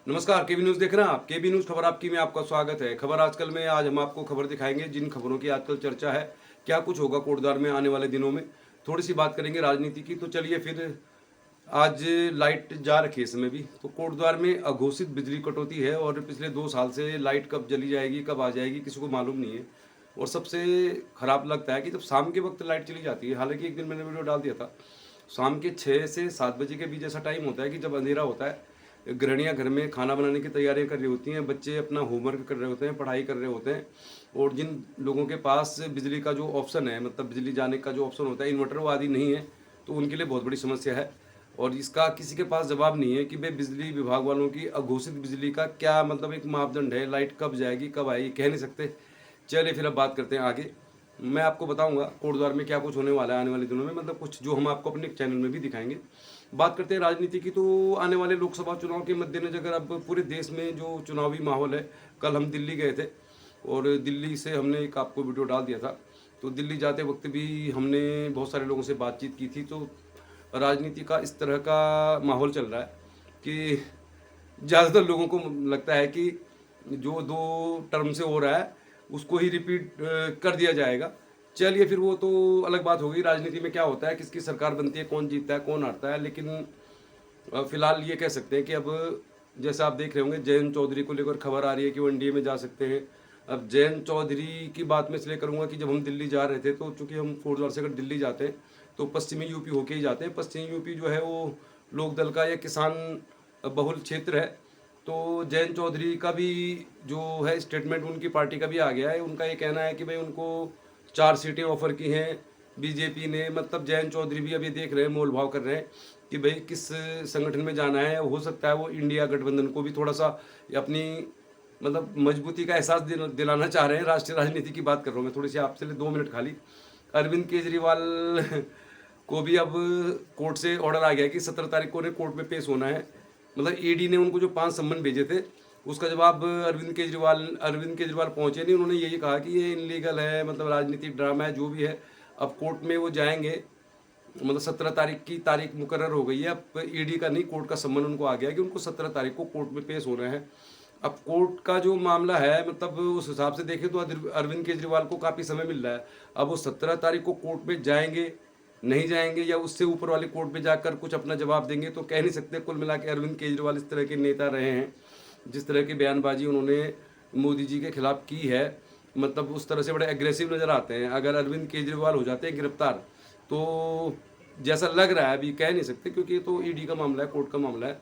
नमस्कार, केबी न्यूज़ देख रहे हैं आप। केबी न्यूज़ खबर आपकी में आपका स्वागत है। खबर आजकल में आज हम आपको खबर दिखाएंगे जिन खबरों की आजकल चर्चा है। क्या कुछ होगा कोटद्वार में आने वाले दिनों में, थोड़ी सी बात करेंगे राजनीति की। तो चलिए फिर, आज लाइट जा रखी है इसमें भी। तो कोटद्वार में अघोषित बिजली कटौती है और पिछले 2 साल से लाइट कब चली जाएगी कब आ जाएगी किसी को मालूम नहीं है। और सबसे खराब लगता है कि जब शाम के वक्त लाइट चली जाती है। हालांकि एक दिन मैंने वीडियो डाल दिया था, शाम के 6 से 7 बजे के बीच ऐसा टाइम होता है कि जब अंधेरा होता है, गृहणियाँ घर में खाना बनाने की तैयारियां कर रही होती हैं, बच्चे अपना होमवर्क कर रहे होते हैं, पढ़ाई कर रहे होते हैं। और जिन लोगों के पास बिजली का जो ऑप्शन है, मतलब बिजली जाने का जो ऑप्शन होता है, इन्वर्टर वो आदि नहीं है, तो उनके लिए बहुत बड़ी समस्या है। और इसका किसी के पास जवाब नहीं है कि भाई बिजली विभाग वालों की अघोषित बिजली का क्या मतलब एक मापदंड है, लाइट कब जाएगी कब आएगी कह नहीं सकते। चलिए फिर अब बात करते हैं आगे। मैं आपको बताऊंगा कोटद्वार में क्या कुछ होने वाला है आने वाले दिनों में, मतलब कुछ जो हम आपको अपने चैनल में भी दिखाएंगे। बात करते हैं राजनीति की। तो आने वाले लोकसभा चुनाव के मद्देनजर अब पूरे देश में जो चुनावी माहौल है, कल हम दिल्ली गए थे और दिल्ली से हमने एक आपको वीडियो डाल दिया था। तो दिल्ली जाते वक्त भी हमने बहुत सारे लोगों से बातचीत की थी। तो राजनीति का इस तरह का माहौल चल रहा है कि ज़्यादातर लोगों को लगता है कि जो 2 टर्म से हो रहा है उसको ही रिपीट कर दिया जाएगा। चलिए फिर वो तो अलग बात हो गई, राजनीति में क्या होता है, किसकी सरकार बनती है, कौन जीतता है कौन हारता है। लेकिन फिलहाल ये कह सकते हैं कि अब जैसा आप देख रहे होंगे, जयंत चौधरी को लेकर खबर आ रही है कि वो एनडीए में जा सकते हैं। अब जयंत चौधरी की बात मैं इसलिए करूँगा कि जब हम दिल्ली जा रहे थे, तो चूँकि हम कोटद्वार से अगर दिल्ली जाते हैं तो पश्चिमी यूपी होके ही जाते हैं। पश्चिमी यूपी जो है वो लोक दल का या किसान बहुल क्षेत्र है। तो जयंत चौधरी का भी जो है स्टेटमेंट उनकी पार्टी का भी आ गया है। उनका ये कहना है कि भाई उनको 4 सीटें ऑफर की हैं बीजेपी ने। मतलब जयंत चौधरी भी अभी देख रहे हैं, मोल भाव कर रहे हैं कि भाई किस संगठन में जाना है। हो सकता है वो इंडिया गठबंधन को भी थोड़ा सा अपनी मतलब मजबूती का एहसास दिलाना चाह रहे हैं। राष्ट्रीय राजनीति की बात कर रहा हूँ मैं थोड़ी सी, आपसे 2 मिनट खाली। अरविंद केजरीवाल को भी अब कोर्ट से ऑर्डर आ गया कि 17 तारीख को उन्हें कोर्ट में पेश होना है। मतलब ईडी ने उनको जो 5 सम्मन भेजे थे उसका जवाब अरविंद केजरीवाल पहुंचे नहीं। उन्होंने यही कहा कि ये इनलीगल है, मतलब राजनीतिक ड्रामा है, जो भी है। अब कोर्ट में वो जाएंगे, मतलब 17 तारीख की तारीख मुकर्रर हो गई है। अब ईडी का नहीं, कोर्ट का सम्मन उनको आ गया कि उनको 17 तारीख को कोर्ट में पेश होना है। अब कोर्ट का जो मामला है, मतलब उस हिसाब से देखें तो अरविंद केजरीवाल को काफ़ी समय मिल रहा है। अब वो 17 तारीख को कोर्ट में जाएंगे नहीं जाएंगे या उससे ऊपर वाले कोर्ट में जाकर कुछ अपना जवाब देंगे, तो कह नहीं सकते। कुल मिला के अरविंद केजरीवाल इस तरह के नेता रहे हैं, जिस तरह की बयानबाजी उन्होंने मोदी जी के खिलाफ की है, मतलब उस तरह से बड़े एग्रेसिव नज़र आते हैं। अगर अरविंद केजरीवाल हो जाते हैं गिरफ्तार, तो जैसा लग रहा है, अभी कह नहीं सकते क्योंकि ये तो ईडी का मामला है, कोर्ट का मामला है,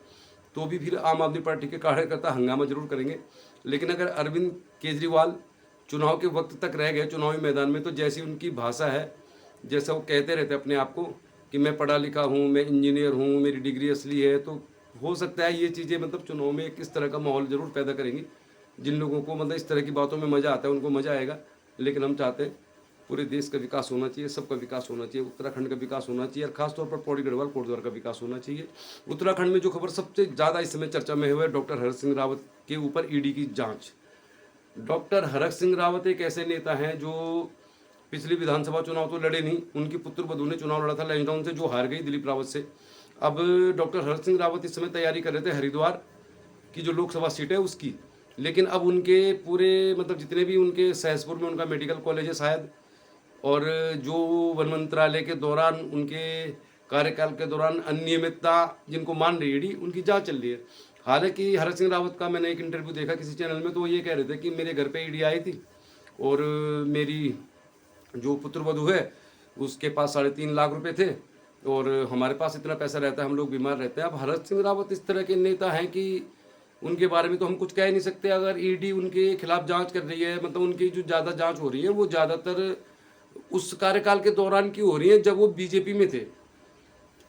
तो भी फिर आम आदमी पार्टी के कार्यकर्ता हंगामा जरूर करेंगे। लेकिन अगर अरविंद केजरीवाल चुनाव के वक्त तक रह गए चुनावी मैदान में, तो जैसी उनकी भाषा है, जैसा वो कहते रहते अपने आप को कि मैं पढ़ा लिखा हूँ, मैं इंजीनियर हूँ, मेरी डिग्री असली है, तो हो सकता है ये चीज़ें मतलब चुनाव में किस तरह का माहौल जरूर पैदा करेंगी। जिन लोगों को मतलब इस तरह की बातों में मज़ा आता है उनको मज़ा आएगा। लेकिन हम चाहते हैं पूरे देश का विकास होना चाहिए, सबका विकास होना चाहिए, उत्तराखंड का विकास होना चाहिए और खासतौर पर पौड़ी गढ़वाल कोटद्वार का विकास होना चाहिए। उत्तराखंड में जो खबर सबसे ज़्यादा इस समय चर्चा में है डॉक्टर हरक सिंह रावत के ऊपर ईडी की जाँच। डॉक्टर हरक सिंह रावत एक ऐसे नेता हैं जो पिछली विधानसभा चुनाव तो लड़े नहीं, उनकी पुत्र वधू ने चुनाव लड़ा था लैंसडाउन से, जो हार गई दिलीप रावत से। अब डॉक्टर हरक सिंह रावत इस समय तैयारी कर रहे थे हरिद्वार की जो लोकसभा सीट है उसकी। लेकिन अब उनके पूरे मतलब जितने भी उनके सहसपुर में उनका मेडिकल कॉलेज है शायद, और जो वन मंत्रालय के दौरान उनके कार्यकाल के दौरान अनियमितता जिनको मान रही ईडी, उनकी जांच चल रही है। हालांकि हरक सिंह रावत का मैंने एक इंटरव्यू देखा किसी चैनल में, तो वो ये कह रहे थे कि मेरे घर पे ईडी आई थी और मेरी जो पुत्र वधू है उसके पास 3.5 लाख रुपए थे और हमारे पास इतना पैसा रहता है, हम लोग बीमार रहते हैं। अब हरक सिंह रावत इस तरह के नेता हैं कि उनके बारे में तो हम कुछ कह नहीं सकते। अगर ईडी उनके खिलाफ जांच कर रही है, मतलब उनकी जो ज़्यादा जांच हो रही है वो ज़्यादातर उस कार्यकाल के दौरान की हो रही है जब वो बीजेपी में थे।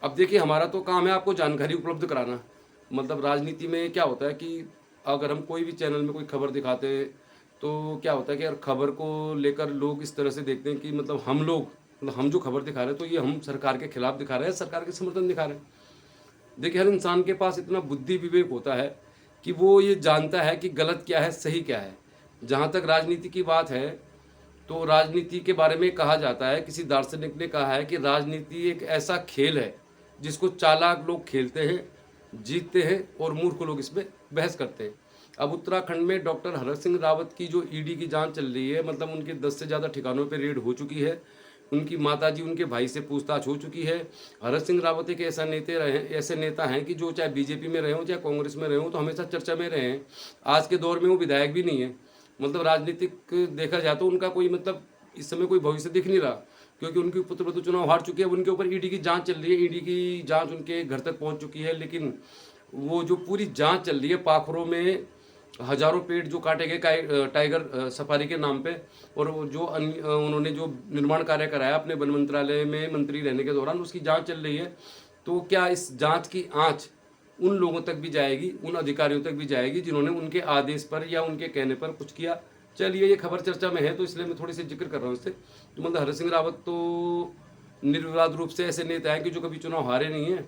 अब देखिए, हमारा तो काम है आपको जानकारी उपलब्ध कराना। मतलब राजनीति में क्या होता है कि अगर हम कोई भी चैनल में कोई खबर दिखाते हैं तो क्या होता है कि यार खबर को लेकर लोग इस तरह से देखते हैं कि मतलब हम लोग, मतलब हम जो खबर दिखा रहे हैं तो ये हम सरकार के खिलाफ दिखा रहे हैं, सरकार के समर्थन दिखा रहे हैं। देखिए, हर इंसान के पास इतना बुद्धि विवेक होता है कि वो ये जानता है कि गलत क्या है सही क्या है। जहाँ तक राजनीति की बात है, तो राजनीति के बारे में कहा जाता है, किसी दार्शनिक ने कहा है कि राजनीति एक ऐसा खेल है जिसको चालाक लोग खेलते हैं जीतते हैं और मूर्ख लोग इसमें बहस करते हैं। अब उत्तराखंड में डॉक्टर हरक सिंह रावत की जो ईडी की जांच चल रही है, मतलब उनके 10 से ज़्यादा ठिकानों पर रेड हो चुकी है, उनकी माताजी उनके भाई से पूछताछ हो चुकी है। हरक सिंह रावत एक ऐसे नेता हैं कि जो चाहे बीजेपी में रहे हों चाहे कांग्रेस में रहे हों तो हमेशा चर्चा में रहे हैं। आज के दौर में वो विधायक भी नहीं है, मतलब राजनीतिक देखा जाए तो उनका कोई मतलब इस समय कोई भविष्य दिख नहीं रहा, क्योंकि उनके पुत्र तो चुनाव हार चुके हैं। उनके ऊपर ईडी की जांच चल रही है, ईडी की जांच उनके घर तक पहुंच चुकी है, लेकिन वो जो पूरी जांच चल रही है, पाखरों में हजारों पेड़ जो काटे गए टाइगर सफारी के नाम पे, और वो जो उन्होंने जो निर्माण कार्य कराया अपने वन मंत्रालय में मंत्री रहने के दौरान, उसकी जांच चल रही है। तो क्या इस जांच की आंच उन लोगों तक भी जाएगी, उन अधिकारियों तक भी जाएगी जिन्होंने उनके आदेश पर या उनके कहने पर कुछ किया? चलिए, ये खबर चर्चा में है तो इसलिए मैं थोड़ी सी जिक्र कर रहा हूँ इससे। तो मतलब हरक सिंह रावत तो निर्विवाद रूप से ऐसे नेता हैं कि जो कभी चुनाव हारे नहीं है।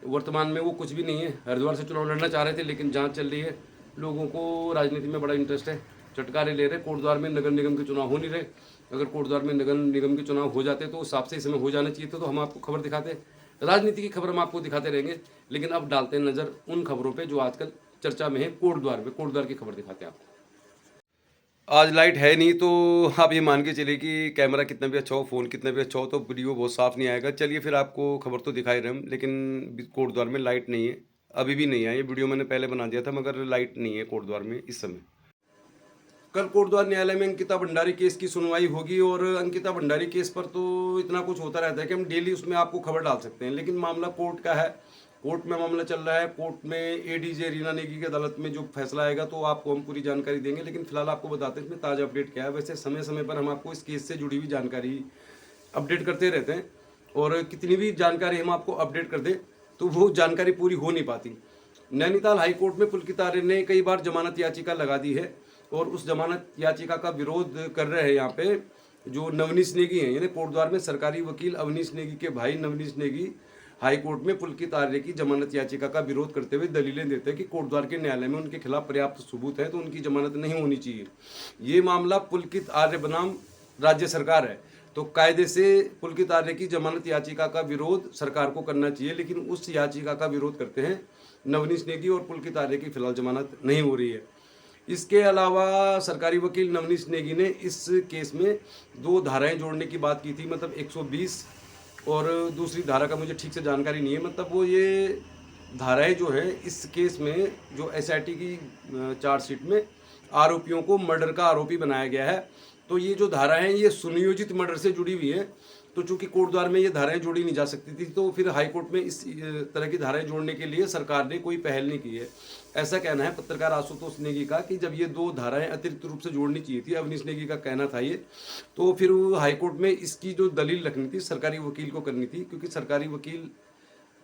वर्तमान में वो कुछ भी नहीं है, हरिद्वार से चुनाव लड़ना चाह रहे थे लेकिन जांच चल रही है। लोगों को राजनीति में बड़ा इंटरेस्ट है, चटकारे ले रहे। कोटद्वार में नगर निगम के चुनाव हो नहीं रहे। अगर कोटद्वार में नगर निगम के चुनाव हो जाते तो उस हिसाब से इस समय हो जाना चाहिए था, तो हम आपको खबर दिखाते। राजनीति की खबर हम आपको दिखाते रहेंगे, लेकिन अब डालते हैं नज़र उन खबरों पर जो आजकल चर्चा में है। कोटद्वार में, कोटद्वार की खबर दिखाते हैं आपको। आज लाइट है नहीं तो आप ये मान के चलिए कि कैमरा कितना भी अच्छा हो, फ़ोन कितना भी अच्छा हो, तो वीडियो बहुत साफ़ नहीं आएगा। चलिए फिर आपको खबर तो दिखाई रहे हम, लेकिन कोटद्वार में लाइट नहीं है, अभी भी नहीं आई। ये वीडियो मैंने पहले बना दिया था, मगर लाइट नहीं है कोटद्वार में इस समय। कल कोटद्वार न्यायालय में अंकिता भंडारी केस की सुनवाई होगी, और अंकिता भंडारी केस पर तो इतना कुछ होता रहता है कि हम डेली उसमें आपको खबर डाल सकते हैं, लेकिन मामला कोर्ट का है, कोर्ट में मामला चल रहा है। कोर्ट में एडीजे रीना नेगी की अदालत में जो फैसला आएगा तो आपको हम पूरी जानकारी देंगे, लेकिन फिलहाल आपको बताते हैं इसमें ताज़ा अपडेट क्या है। वैसे समय समय पर हम आपको इस केस से जुड़ी हुई जानकारी अपडेट करते रहते हैं, और कितनी भी जानकारी हम आपको अपडेट कर दें तो वो जानकारी पूरी हो नहीं पाती। नैनीताल हाई कोर्ट में पुलकित आर्य ने कई बार जमानत याचिका लगा दी है, और उस जमानत याचिका का विरोध कर रहे हैं यहाँ पे जो नवनीश नेगी हैं, यानी कोटद्वार में सरकारी वकील अवनीश नेगी के भाई नवनीश नेगी हाई कोर्ट में पुलकित आर्य की जमानत याचिका का विरोध करते हुए दलीलें देते हैं कि कोटद्वार के न्यायालय में उनके खिलाफ पर्याप्त सबूत है, तो उनकी जमानत नहीं होनी चाहिए। ये मामला पुलकित आर्य बनाम राज्य सरकार है, तो कायदे से पुलकित आर्य की जमानत याचिका का विरोध सरकार को करना चाहिए, लेकिन उस याचिका का विरोध करते हैं नवनीश नेगी, और पुलकित आर्य की फिलहाल जमानत नहीं हो रही है। इसके अलावा सरकारी वकील नवनीश नेगी ने इस केस में 2 धाराएं जोड़ने की बात की थी, मतलब 120 और दूसरी धारा का मुझे ठीक से जानकारी नहीं है। मतलब वो ये धाराएं जो है इस केस में जो एसआईटी की चार्जशीट में आरोपियों को मर्डर का आरोपी बनाया गया है, तो ये जो धारा है ये सुनियोजित मर्डर से जुड़ी हुई है। तो चूंकि कोटद्वार में ये धाराएं जोड़ी नहीं जा सकती थी, तो फिर हाई कोर्ट में इस तरह की धाराएं जोड़ने के लिए सरकार ने कोई पहल नहीं की है, ऐसा कहना है पत्रकार आशुतोष नेगी का, कि जब ये 2 धाराएं अतिरिक्त रूप से जोड़नी चाहिए थी, अवनीश नेगी का कहना था ये, तो फिर हाई कोर्ट में इसकी जो दलील रखनी थी सरकारी वकील को करनी थी, क्योंकि सरकारी वकील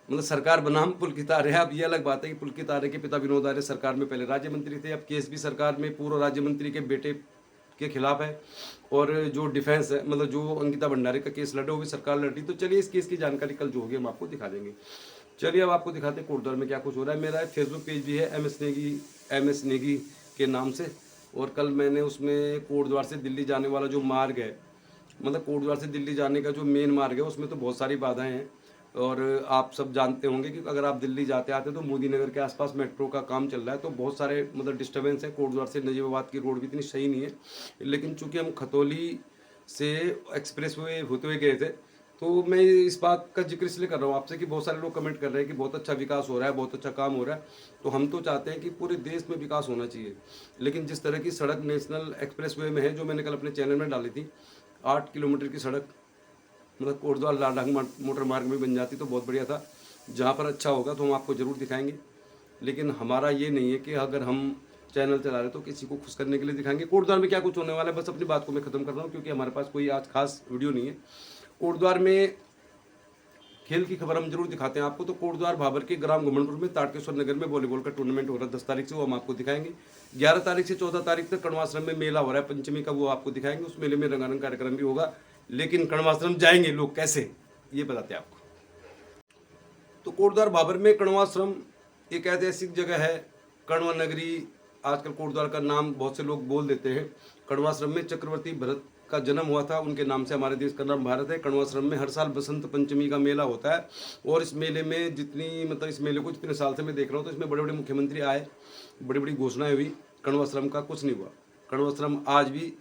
मतलब सरकार बनाम पुलकित आर्य। अब ये अलग बात है कि पुलकित आर्य के पिता विनोद आर्य सरकार में पहले राज्य मंत्री थे, अब केस भी सरकार में पूर्व राज्य मंत्री के बेटे के खिलाफ है, और जो डिफेंस है मतलब जो अंकिता भंडारी का केस लड़े वो भी सरकार लड़ रही। तो चलिए इस केस की जानकारी कल जो होगी हम आपको दिखा देंगे। चलिए अब आपको दिखाते हैं कोटद्वार में क्या कुछ हो रहा है। मेरा फेसबुक पेज भी है एम एस नेगी के नाम से, और कल मैंने उसमें कोटद्वार से दिल्ली जाने वाला जो मार्ग है, मतलब कोटद्वार से दिल्ली जाने का जो मेन मार्ग है उसमें तो बहुत सारी बाधाएं हैं, और आप सब जानते होंगे कि अगर आप दिल्ली जाते आते तो मोदी नगर के आसपास मेट्रो का काम चल रहा है, तो बहुत सारे मतलब डिस्टर्बेंस है। कोटद्वार से नजीबाबाद की रोड भी इतनी सही नहीं है, लेकिन चूंकि हम खतौली से एक्सप्रेस वे होते हुए गए थे, तो मैं इस बात का जिक्र इसलिए कर रहा हूँ आपसे कि बहुत सारे लोग कमेंट कर रहे हैं कि बहुत अच्छा विकास हो रहा है, बहुत अच्छा काम हो रहा है। तो हम तो चाहते हैं कि पूरे देश में विकास होना चाहिए, लेकिन जिस तरह की सड़क नेशनल एक्सप्रेस वे में है, जो मैंने कल अपने चैनल में डाली थी, 8 किलोमीटर की सड़क मतलब कोटद्वार लालढांग मोटर मार्ग में बन जाती तो बहुत बढ़िया था। जहाँ पर अच्छा होगा तो हम आपको ज़रूर दिखाएंगे, लेकिन हमारा ये नहीं है कि अगर हम चैनल चला रहे तो किसी को खुश करने के लिए दिखाएंगे। कोटद्वार में क्या कुछ होने वाला है, बस अपनी बात को मैं ख़त्म कर रहा हूँ, क्योंकि हमारे पास कोई आज खास वीडियो नहीं है। कोटद्वार में खेल की खबर हम जरूर दिखाते हैं आपको। तो कोटद्वार भाबर के ग्राम घुमनपुर में तारकेश्वर नगर में वॉलीबॉल का टूर्नामेंट हो रहा है 10 तारीख से, वो हम आपको दिखाएंगे। 11 तारीख से 14 तारीख तक कण्वाश्रम में मेला हो रहा है पंचमी का, वो आपको दिखाएंगे। उस मेले में रंगारंग कार्यक्रम भी होगा, लेकिन कण्वाश्रम जाएंगे लोग कैसे ये बताते हैं आपको। तो कोटद्वार भाबर में कण्वाश्रम एक ऐतिहासिक जगह है, कण्व नगरी आजकल कोटद्वार का नाम बहुत से लोग बोल देते हैं। कण्वाश्रम में चक्रवर्ती भरत का जन्म हुआ था, उनके नाम से हमारे देश का नाम भारत है। कण्वाश्रम में हर साल बसंत पंचमी का मेला होता है और इस मेले में इस मेले को जितने साल से मैं देख रहा हूँ तो इसमें बड़े बड़े मुख्यमंत्री आए, बड़ी बड़ी घोषणाएं हुई, कण्वाश्रम का कुछ नहीं हुआ। कण्वाश्रम आज भी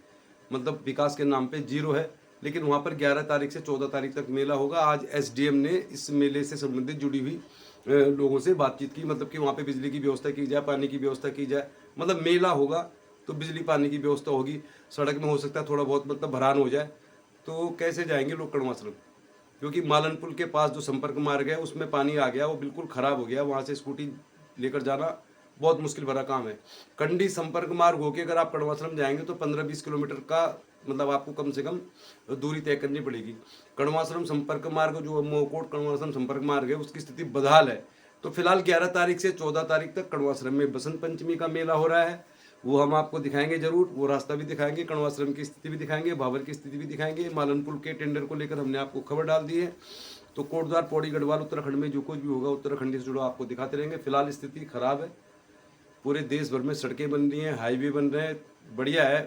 विकास के नाम पे जीरो है। लेकिन वहाँ पर 11 तारीख से 14 तारीख तक मेला होगा। आज एसडीएम ने इस मेले से संबंधित जुड़ी हुई लोगों से बातचीत की, कि वहाँ पे बिजली की व्यवस्था की जाए, पानी की व्यवस्था की जाए। मेला होगा तो बिजली पानी की व्यवस्था होगी। सड़क में हो सकता है थोड़ा बहुत भरान हो जाए, तो कैसे जाएंगे लोग कण्वाश्रम, क्योंकि मालन पुल के पास जो संपर्क मार्ग है उसमें पानी आ गया, वो बिल्कुल ख़राब हो गया। वहाँ से स्कूटी लेकर जाना बहुत मुश्किल भरा काम है। कंडी संपर्क मार्ग होकर अगर आप कण्वाश्रम जाएंगे तो 15-20 किलोमीटर का आपको कम से कम दूरी तय करनी पड़ेगी। कण्वाश्रम संपर्क मार्ग जो मोकोट कण्वाश्रम संपर्क मार्ग है उसकी स्थिति बदहाल है। तो फिलहाल 11 तारीख से 14 तारीख तक कण्वाश्रम में बसंत पंचमी का मेला हो रहा है, वो हम आपको दिखाएंगे जरूर। वो रास्ता भी दिखाएंगे, कण्वाश्रम की स्थिति भी दिखाएंगे, भाबर की स्थिति भी दिखाएंगे। मालन पुल के टेंडर को लेकर हमने आपको खबर डाल दी है। तो कोटद्वार, पौड़ी, गढ़वाल, उत्तराखंड में जो कुछ भी होगा उत्तराखंड से जुड़ा आपको दिखाते रहेंगे। फिलहाल स्थिति खराब है, पूरे देश भर में सड़कें बन रही हैं, हाईवे बन रहे हैं, बढ़िया है,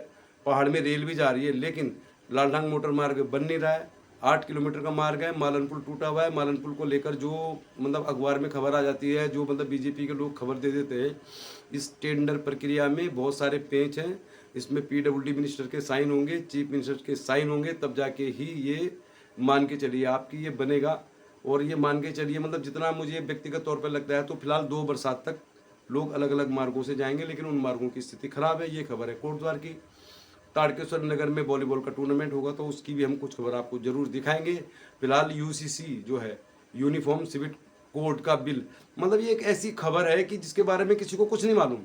पहाड़ में रेल भी जा रही है, लेकिन लालढांग मोटर मार्ग बन नहीं रहा है। 8 किलोमीटर का मार्ग है, मालन पुल टूटा हुआ है। मालन पुल को लेकर जो अखबार में खबर आ जाती है, जो बीजेपी के लोग खबर दे देते हैं, इस टेंडर प्रक्रिया में बहुत सारे पेच हैं। इसमें पीडब्ल्यूडी मिनिस्टर के साइन होंगे, चीफ मिनिस्टर के साइन होंगे, तब जाके ही ये मान के चलिए आपकी ये बनेगा। और ये मान के चलिए जितना मुझे व्यक्तिगत तौर पर लगता है तो फिलहाल 2 बरसात तक लोग अलग अलग मार्गों से जाएंगे, लेकिन उन मार्गों की स्थिति खराब है। ये खबर है कोटद्वार की। ताड़केश्वर नगर में वॉलीबॉल का टूर्नामेंट होगा तो उसकी भी हम कुछ खबर आपको जरूर दिखाएंगे। फिलहाल यूसीसी जो है, यूनिफॉर्म सिविल कोड का बिल, ये एक ऐसी खबर है कि जिसके बारे में किसी को कुछ नहीं मालूम।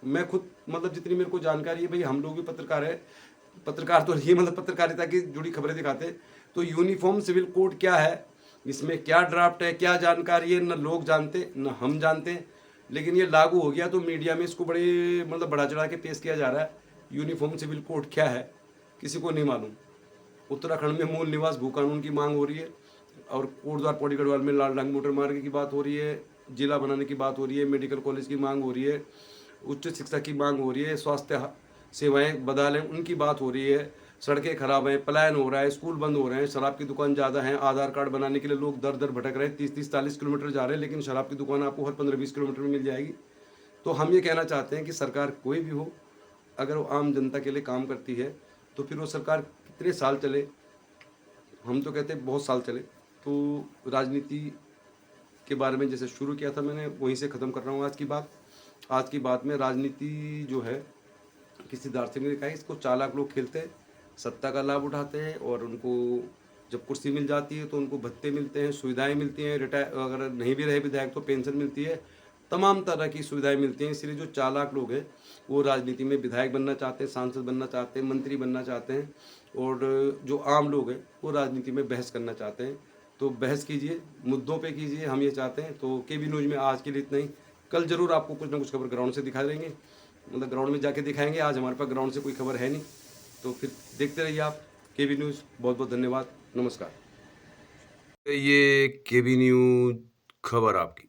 मैं खुद जितनी मेरे को जानकारी है, भाई हम लोग भी पत्रकार है, पत्रकार तो नहीं पत्रकारिता की जुड़ी खबरें दिखाते। तो यूनिफॉर्म सिविल कोड क्या है, इसमें क्या ड्राफ्ट है, क्या जानकारी है, न लोग जानते न हम जानते। लेकिन ये लागू हो गया तो मीडिया में इसको बड़े बढ़ा चढ़ा के पेश किया जा रहा है। यूनिफॉर्म सिविल कोड क्या है किसी को नहीं मालूम। उत्तराखंड में मूल निवास भू कानून की मांग हो रही है, और कोटद्वार, पौड़ी, गढ़वाल में लालढांग मोटर मार्ग की बात हो रही है, जिला बनाने की बात हो रही है, मेडिकल कॉलेज की मांग हो रही है, उच्च शिक्षा की मांग हो रही है, स्वास्थ्य सेवाएं बदहाल हैं उनकी बात हो रही है, सड़कें खराब हैं, पलायन हो रहा है, स्कूल बंद हो रहे हैं, शराब की दुकान ज़्यादा है, आधार कार्ड बनाने के लिए लोग दर दर भटक रहे हैं, 30-40 किलोमीटर जा रहे हैं, लेकिन शराब की दुकान आपको हर 15-20 किलोमीटर में मिल जाएगी। तो हम ये कहना चाहते हैं कि सरकार कोई भी हो, अगर वो आम जनता के लिए काम करती है तो फिर वो सरकार कितने साल चले, हम तो कहते हैं बहुत साल चले। तो राजनीति के बारे में जैसे शुरू किया था मैंने, वहीं से ख़त्म कर रहा हूँ आज की बात में। राजनीति जो है किसी दार्शनिक ने कहा, इसको चालाक लोग खेलते हैं, सत्ता का लाभ उठाते हैं, और उनको जब कुर्सी मिल जाती है तो उनको भत्ते मिलते हैं, सुविधाएं मिलती हैं, अगर नहीं भी रहे विधायक तो पेंशन मिलती है, तमाम तरह की सुविधाएं मिलती हैं। इसलिए जो चालाक लोग हैं वो राजनीति में विधायक बनना चाहते हैं, सांसद बनना चाहते हैं, मंत्री बनना चाहते हैं, और जो आम लोग हैं वो राजनीति में बहस करना चाहते हैं। तो बहस कीजिए, मुद्दों पे कीजिए, हम ये चाहते हैं। तो केबी न्यूज़ में आज के लिए इतना ही। कल जरूर आपको कुछ ना कुछ खबर ग्राउंड से दिखा देंगे, ग्राउंड में जाके दिखाएंगे। आज हमारे पास ग्राउंड से कोई खबर है नहीं, तो फिर देखते रहिए आप केबी न्यूज़। बहुत बहुत धन्यवाद, नमस्कार। ये केबी न्यूज़ खबर आपकी।